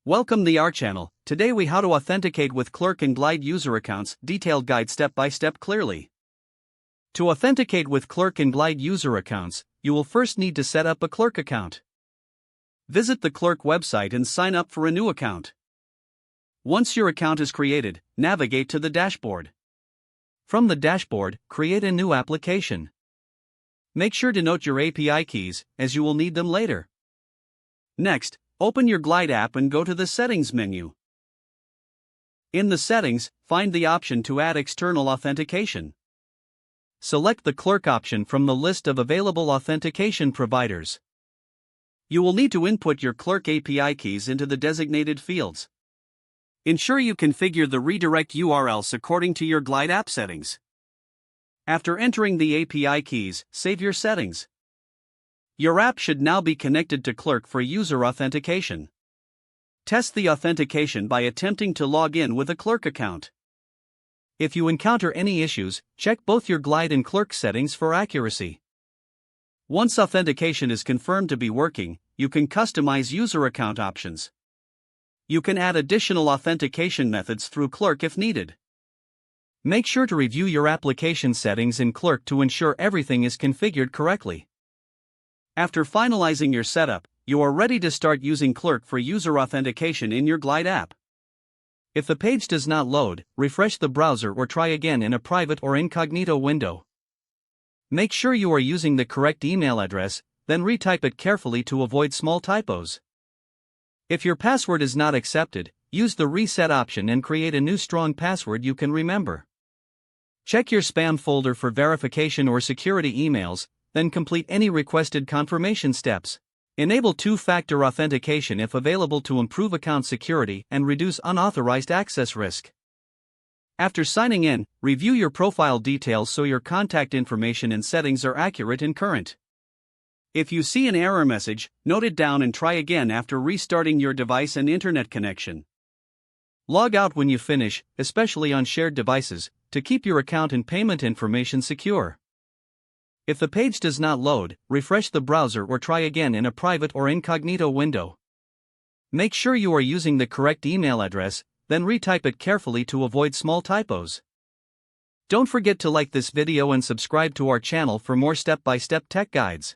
Welcome to our channel. Today we how to authenticate with Clerk and Glide user accounts, detailed guide step by step clearly. To authenticate with Clerk and Glide user accounts, you will first need to set up a Clerk account. Visit the Clerk website and sign up for a new account. Once your account is created, navigate to the dashboard. From the dashboard, create a new application. Make sure to note your API keys, as you will need them later. Next, open your Glide app and go to the Settings menu. In the Settings, find the option to add external authentication. Select the Clerk option from the list of available authentication providers. You will need to input your Clerk API keys into the designated fields. Ensure you configure the redirect URLs according to your Glide app settings. After entering the API keys, save your settings. Your app should now be connected to Clerk for user authentication. Test the authentication by attempting to log in with a Clerk account. If you encounter any issues, check both your Glide and Clerk settings for accuracy. Once authentication is confirmed to be working, you can customize user account options. You can add additional authentication methods through Clerk if needed. Make sure to review your application settings in Clerk to ensure everything is configured correctly. After finalizing your setup, you are ready to start using Clerk for user authentication in your Glide app. If the page does not load, refresh the browser or try again in a private or incognito window. Make sure you are using the correct email address, then retype it carefully to avoid small typos. If your password is not accepted, use the reset option and create a new strong password you can remember. Check your spam folder for verification or security emails, then complete any requested confirmation steps. Enable two-factor authentication if available to improve account security and reduce unauthorized access risk. After signing in, review your profile details so your contact information and settings are accurate and current. If you see an error message, note it down and try again after restarting your device and internet connection. Log out when you finish, especially on shared devices, to keep your account and payment information secure. If the page does not load, refresh the browser or try again in a private or incognito window. Make sure you are using the correct email address, then retype it carefully to avoid small typos. Don't forget to like this video and subscribe to our channel for more step-by-step tech guides.